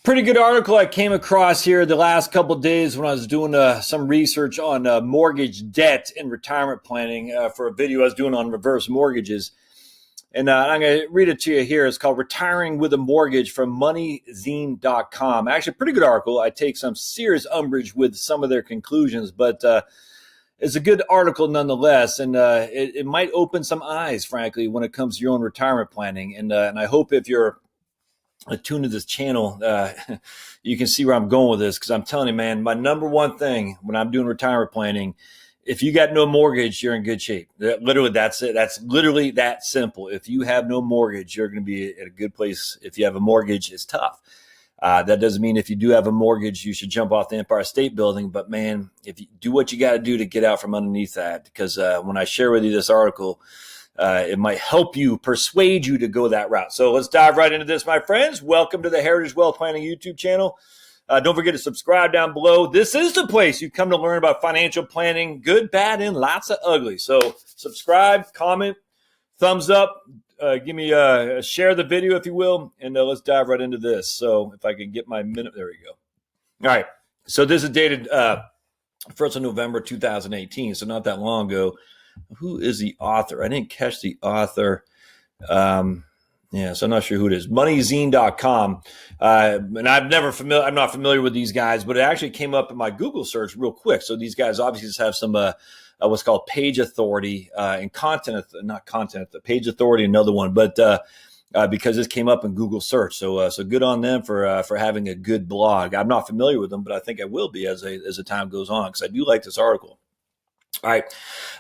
Pretty good article I came across here the last couple of days when I was doing some research on mortgage debt and retirement planning for a video I was doing on reverse mortgages. And I'm going to read it to you here. It's called Retiring with a Mortgage from MoneyZine.com. Actually, a pretty good article. I take some serious umbrage with some of their conclusions, but it's a good article nonetheless. And it might open some eyes, frankly, when it comes to your own retirement planning. And I hope if you're tuned to this channel, you can see where I'm going with this, because I'm telling you, man, my number one thing when I'm doing retirement planning, if you got no mortgage, you're in good shape. Literally, that's it. That's literally that simple. If you have no mortgage, you're going to be at a good place. If you have a mortgage, it's tough. That doesn't mean if you do have a mortgage, you should jump off the Empire State Building. But man, if you do what you got to do to get out from underneath that, because when I share with you this article, it might help you, persuade you to go that route. So let's dive right into this, my friends. Welcome to the Heritage Wealth Planning YouTube channel. Don't forget to subscribe down below. This is the place you come to learn about financial planning, good, bad, and lots of ugly. So subscribe, comment, thumbs up, give me share the video if you will, and let's dive right into this. So if I can get my minute, there we go. All right. So this is dated 1st of November 2018, so not that long ago. Who is the author? I didn't catch the author. So I'm not sure who it is. MoneyZine.com. And I'm not familiar with these guys, but it actually came up in my Google search real quick. So these guys obviously just have some what's called page authority and page authority, another one, but because this came up in Google search. So good on them for having a good blog. I'm not familiar with them, but I think I will be as the time goes on, because I do like this article. All right.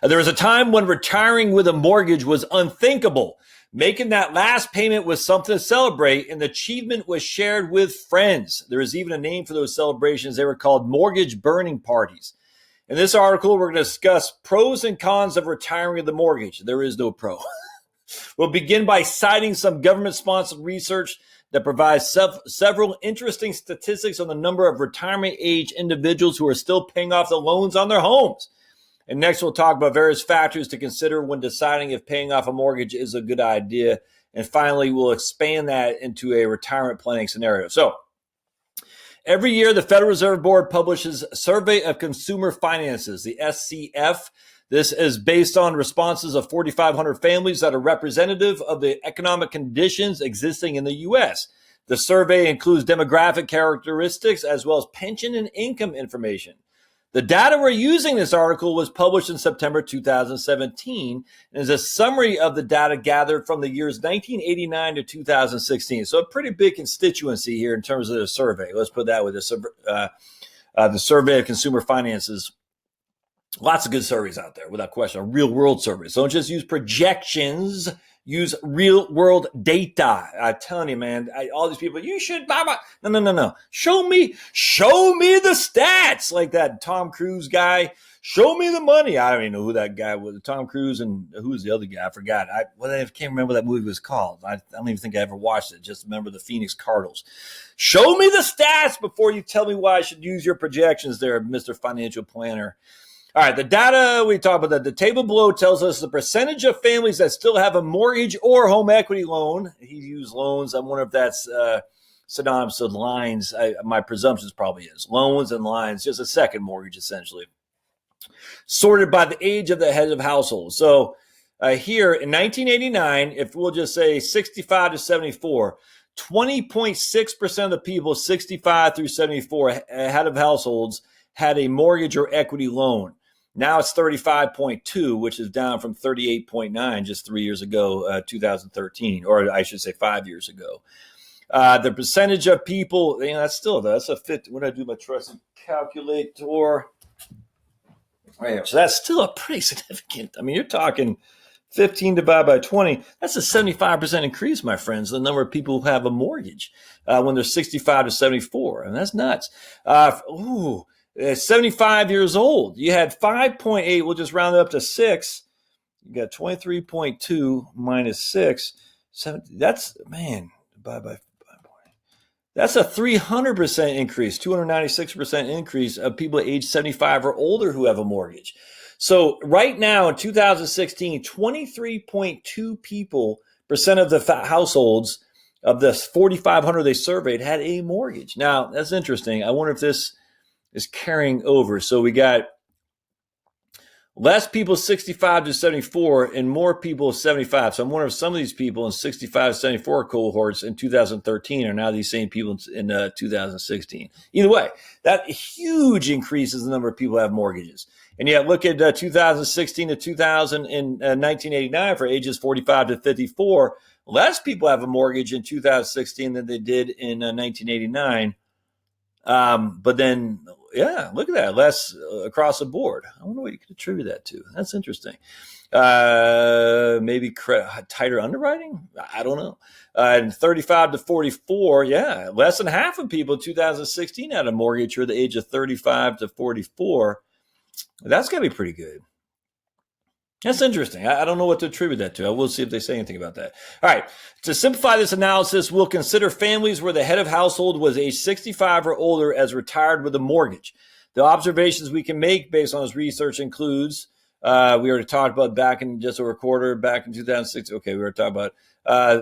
There was a time when retiring with a mortgage was unthinkable. Making that last payment was something to celebrate, and the achievement was shared with friends. There is even a name for those celebrations. They were called mortgage burning parties. In this article, we're going to discuss pros and cons of retiring with a mortgage. There is no pro. We'll begin by citing some government-sponsored research that provides several interesting statistics on the number of retirement-age individuals who are still paying off the loans on their homes. And next, we'll talk about various factors to consider when deciding if paying off a mortgage is a good idea. And finally, we'll expand that into a retirement planning scenario. So every year, the Federal Reserve Board publishes a Survey of Consumer Finances, the SCF. This is based on responses of 4,500 families that are representative of the economic conditions existing in the U.S. The survey includes demographic characteristics as well as pension and income information. The data we're using in this article was published in September 2017 and is a summary of the data gathered from the years 1989 to 2016. So a pretty big constituency here in terms of the survey. Let's put that with the Survey of Consumer Finances. Lots of good surveys out there, without question. Real world surveys. Don't just use projections. Use real world data. I'm telling you, man, all these people, you should buy my, no. Show me the stats, like that Tom Cruise guy. Show me the money. I don't even know who that guy was. Tom Cruise, and who was the other guy? I forgot. I can't remember what that movie was called. I don't even think I ever watched it. Just remember the Phoenix Cardinals. Show me the stats before you tell me why I should use your projections there, Mr. Financial Planner. All right, the data we talk about, that the table below tells us the percentage of families that still have a mortgage or home equity loan. He used loans. I wonder if that's synonymous with lines. My presumption probably is. Loans and lines, just a second mortgage, essentially. Sorted by the age of the head of household. So here in 1989, if we'll just say 65 to 74, 20.6% of the people 65 through 74 head of households had a mortgage or equity loan. Now it's 35.2, which is down from 38.9 just 3 years ago, 2013, or I should say 5 years ago. The percentage of people, that's a fit. When I do my trusted calculator, right, so that's still a pretty significant. I mean, you're talking 15 divided by 20. That's a 75% increase, my friends, the number of people who have a mortgage when they're 65 to 74. And that's nuts. 75 years old. You had 5.8. We'll just round it up to 6. You got 23.2 minus 6. 7, that's, man, divided by 5. That's a 300% increase, 296% increase of people age 75 or older who have a mortgage. So right now in 2016, 23.2% of the households of the 4,500 they surveyed had a mortgage. Now, that's interesting. I wonder if this is carrying over. So we got less people 65 to 74 and more people 75. So I'm wondering if some of these people in 65 to 74 cohorts in 2013 are now these same people in 2016. Either way, that huge increases the number of people who have mortgages. And yet look at 2016 to 2000 in 1989 for ages 45 to 54. Less people have a mortgage in 2016 than they did in 1989. But then, yeah, look at that, less across the board. I wonder what you could attribute that to. That's interesting. Maybe tighter underwriting? I don't know. And 35 to 44, yeah, less than half of people in 2016 had a mortgage or the age of 35 to 44. That's got to be pretty good. That's interesting. I don't know what to attribute that to. I will see if they say anything about that. All right. To simplify this analysis, we'll consider families where the head of household was age 65 or older as retired with a mortgage. The observations we can make based on this research includes, we already talked about back in just over a quarter, back in 2006. Okay, we were talking about,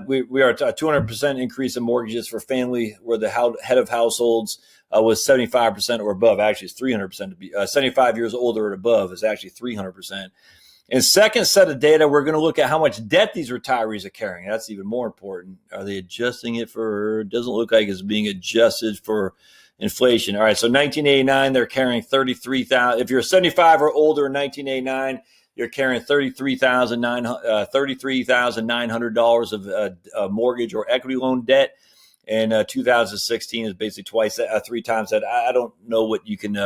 we are a 200% increase in mortgages for family where the head of households was 75% or above. Actually, it's 300% to be 75 years older or above is actually 300%. And second set of data, we're going to look at how much debt these retirees are carrying. That's even more important. Are they adjusting it for, it doesn't look like it's being adjusted for inflation. All right, so 1989, they're carrying $33,000. If you're 75 or older in 1989, you're carrying $33,900 of mortgage or equity loan debt. And 2016 is basically twice that, 3 times that. I don't know what you can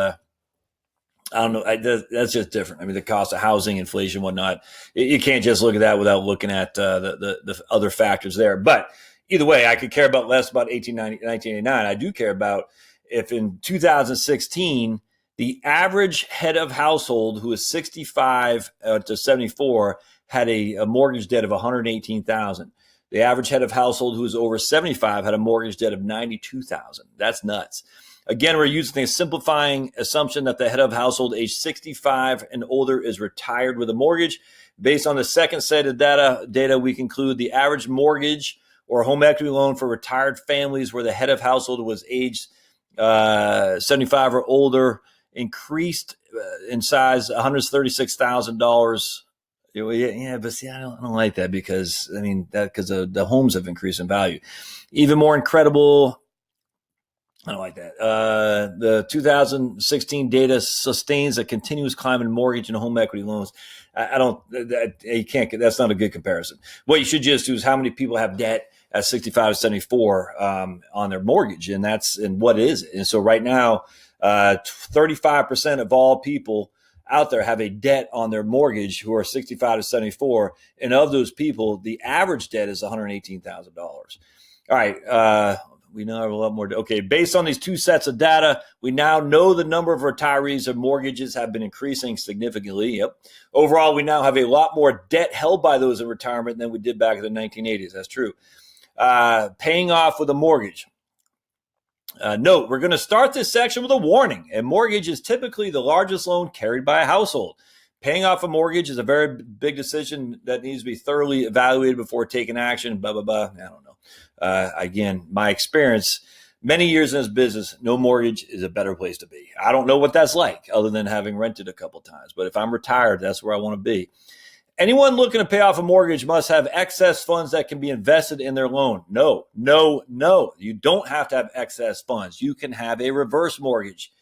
I don't know. That's just different. I mean, the cost of housing, inflation, whatnot. You can't just look at that without looking at the other factors there. But either way, I could care about less about 1989. I do care about if in 2016, the average head of household who is 65 to 74 had a mortgage debt of $118,000. The average head of household who is over 75 had a mortgage debt of $92,000. That's nuts. Again, we're using a simplifying assumption that the head of household age 65 and older is retired with a mortgage. Based on the second set of data, we conclude the average mortgage or home equity loan for retired families where the head of household was aged 75 or older increased in size $136,000. Yeah, but see, I don't like that because the homes have increased in value. Even more incredible. I don't like that. The 2016 data sustains a continuous climb in mortgage and home equity loans. You can't, that's not a good comparison. What you should just do is how many people have debt at 65 to 74 on their mortgage, and what is it? And so right now, 35% of all people out there have a debt on their mortgage who are 65 to 74. And of those people, the average debt is $118,000. All right. We now have a lot more. Okay, based on these 2 sets of data, we now know the number of retirees and mortgages have been increasing significantly. Yep. Overall, we now have a lot more debt held by those in retirement than we did back in the 1980s. That's true. Paying off with a mortgage. Note, we're going to start this section with a warning. A mortgage is typically the largest loan carried by a household. Paying off a mortgage is a very big decision that needs to be thoroughly evaluated before taking action, blah, blah, blah. I don't know. Again, my experience, many years in this business, no mortgage is a better place to be. I don't know what that's like other than having rented a couple times. But if I'm retired, that's where I want to be. Anyone looking to pay off a mortgage must have excess funds that can be invested in their loan. No. You don't have to have excess funds. You can have a reverse mortgage.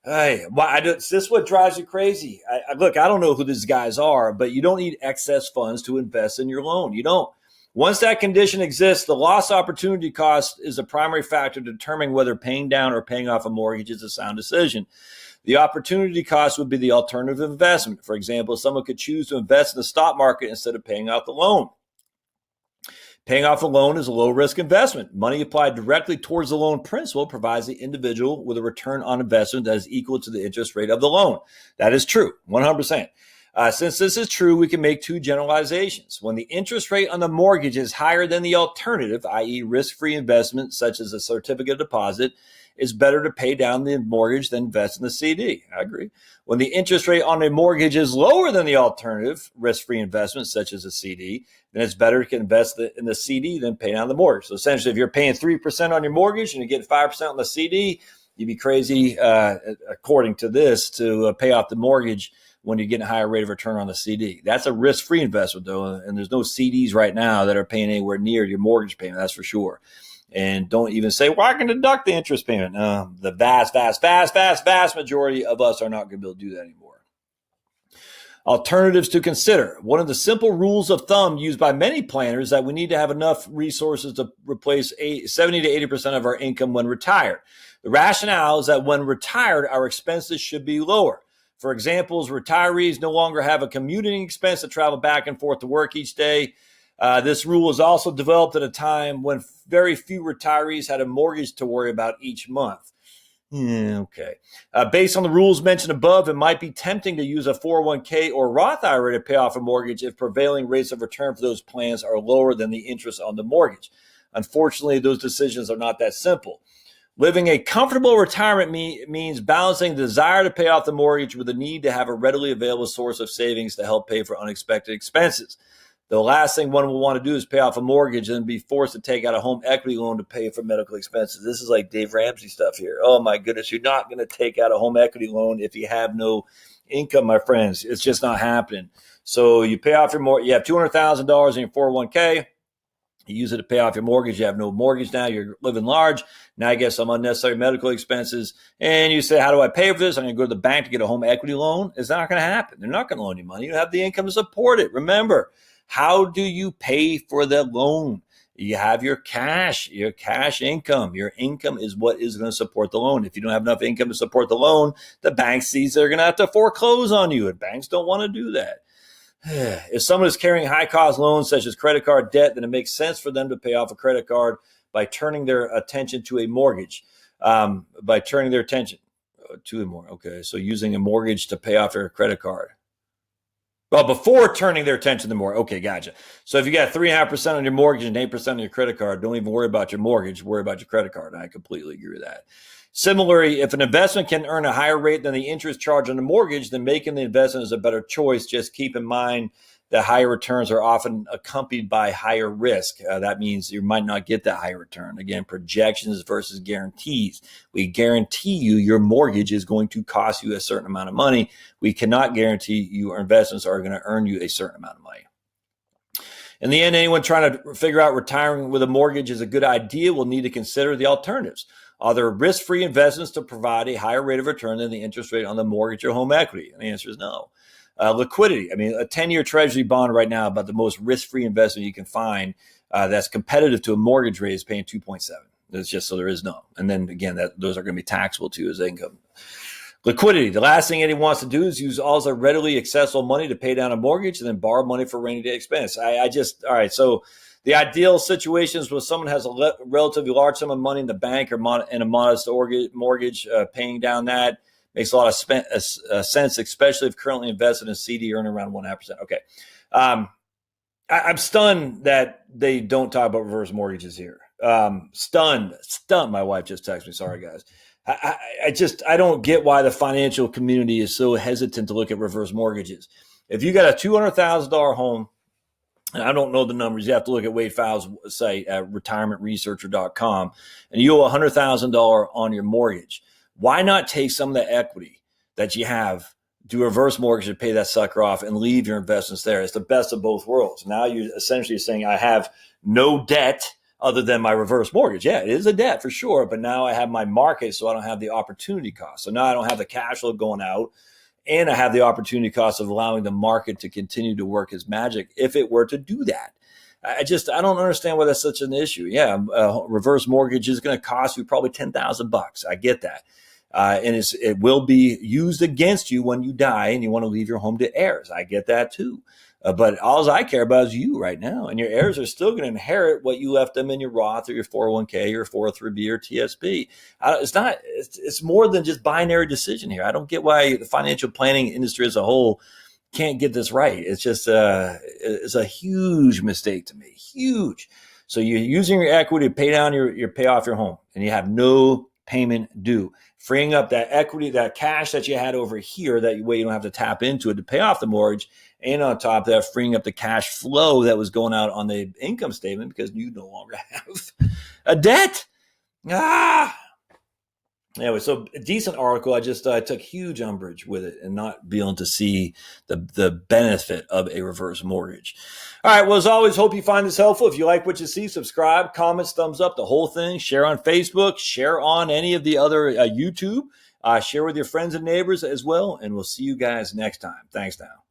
Hey, this is what drives you crazy. Look, I don't know who these guys are, but you don't need excess funds to invest in your loan. You don't. Once that condition exists, the loss opportunity cost is the primary factor determining whether paying down or paying off a mortgage is a sound decision. The opportunity cost would be the alternative investment. For example, someone could choose to invest in the stock market instead of paying off the loan. Paying off a loan is a low-risk investment. Money applied directly towards the loan principal provides the individual with a return on investment that is equal to the interest rate of the loan. That is true, 100%. Since this is true, we can make two generalizations. When the interest rate on the mortgage is higher than the alternative, i.e. risk-free investment such as a certificate of deposit, it's better to pay down the mortgage than invest in the CD. I agree. When the interest rate on a mortgage is lower than the alternative risk-free investment such as a CD, then it's better to invest in the CD than pay down the mortgage. So essentially, if you're paying 3% on your mortgage and you get 5% on the CD, you'd be crazy, according to this, to pay off the mortgage when you're getting a higher rate of return on the CD. That's a risk-free investment, though, and there's no CDs right now that are paying anywhere near your mortgage payment, that's for sure. And don't even say, well, I can deduct the interest payment. No, the vast majority of us are not going to be able to do that anymore. Alternatives to consider. One of the simple rules of thumb used by many planners is that we need to have enough resources to replace 70 to 80% of our income when retired. The rationale is that when retired, our expenses should be lower. For example, retirees no longer have a commuting expense to travel back and forth to work each day. This rule was also developed at a time when very few retirees had a mortgage to worry about each month. Okay. Based on the rules mentioned above, it might be tempting to use a 401k or Roth IRA to pay off a mortgage if prevailing rates of return for those plans are lower than the interest on the mortgage. Unfortunately, those decisions are not that simple. Living a comfortable retirement means balancing the desire to pay off the mortgage with the need to have a readily available source of savings to help pay for unexpected expenses. The last thing one will want to do is pay off a mortgage and be forced to take out a home equity loan to pay for medical expenses. This is like Dave Ramsey stuff here. Oh, my goodness. You're not going to take out a home equity loan if you have no income, my friends. It's just not happening. So you pay off your mortgage. You have $200,000 in your 401k. You use it to pay off your mortgage. You have no mortgage now. You're living large. Now you get some unnecessary medical expenses. And you say, how do I pay for this? I'm going to go to the bank to get a home equity loan. It's not going to happen. They're not going to loan you money. You don't have the income to support it. Remember, how do you pay for the loan? You have your cash income. Your income is what is going to support the loan. If you don't have enough income to support the loan, the bank sees they're going to have to foreclose on you. And banks don't want to do that. If someone is carrying high-cost loans such as credit card debt, then it makes sense for them to pay off a credit card by turning their attention to a mortgage. By turning their attention to a mortgage. Okay, so using a mortgage to pay off their credit card. Well, before turning their attention to the mortgage. Okay, gotcha. So if you got 3.5% on your mortgage and 8% on your credit card, don't even worry about your mortgage. Worry about your credit card. I completely agree with that. Similarly, if an investment can earn a higher rate than the interest charge on the mortgage, then making the investment is a better choice. Just keep in mind that higher returns are often accompanied by higher risk. That means you might not get that higher return. Again, projections versus guarantees. We guarantee you your mortgage is going to cost you a certain amount of money. We cannot guarantee your investments are going to earn you a certain amount of money. In the end, anyone trying to figure out retiring with a mortgage is a good idea will need to consider the alternatives. Are there risk-free investments to provide a higher rate of return than the interest rate on the mortgage or home equity? And the answer is no. Liquidity. I mean, a 10-year treasury bond right now, about the most risk-free investment you can find that's competitive to a mortgage rate is paying 2.7. That's just so there is no. And then again, those are going to be taxable too as income. Liquidity. The last thing anyone wants to do is use all their readily accessible money to pay down a mortgage and then borrow money for rainy day expense. All right. So the ideal situation is when someone has a relatively large sum of money in the bank or in a modest mortgage, paying down that makes a lot of sense, especially if currently invested in a CD earning around 1.5%. Okay. I'm stunned that they don't talk about reverse mortgages here. Stunned. My wife just texted me. Sorry, guys. I don't get why the financial community is so hesitant to look at reverse mortgages. If you got a $200,000 home, and I don't know the numbers, you have to look at Wade Fowler's site at retirementresearcher.com, and you owe $100,000 on your mortgage. Why not take some of the equity that you have, do a reverse mortgage and pay that sucker off and leave your investments there? It's the best of both worlds. Now you're essentially saying I have no debt other than my reverse mortgage. Yeah, it is a debt for sure, but now I have my market, so I don't have the opportunity cost. So now I don't have the cash flow going out, and I have the opportunity cost of allowing the market to continue to work its magic if it were to do that. I don't understand why that's such an issue. Yeah, reverse mortgage is going to cost you probably $10,000. I get that. And it will be used against you when you die and you want to leave your home to heirs. I get that too. But all I care about is you right now. And your heirs are still going to inherit what you left them in your Roth or your 401k or 403b or TSB. It's more than just binary decision here. I don't get why the financial planning industry as a whole can't get this right. It's just it's a huge mistake to me, huge. So you're using your equity to pay down your pay off your home, and you have no payment due, freeing up that equity, that cash that you had over here, that way you don't have to tap into it to pay off the mortgage. And on top of that, freeing up the cash flow that was going out on the income statement because you no longer have a debt. Anyway, so a decent article. I just took huge umbrage with it and not being able to see the benefit of a reverse mortgage. All right. Well, as always, hope you find this helpful. If you like what you see, subscribe, comments, thumbs up, the whole thing. Share on Facebook. Share on any of the other YouTube. Share with your friends and neighbors as well. And we'll see you guys next time. Thanks now.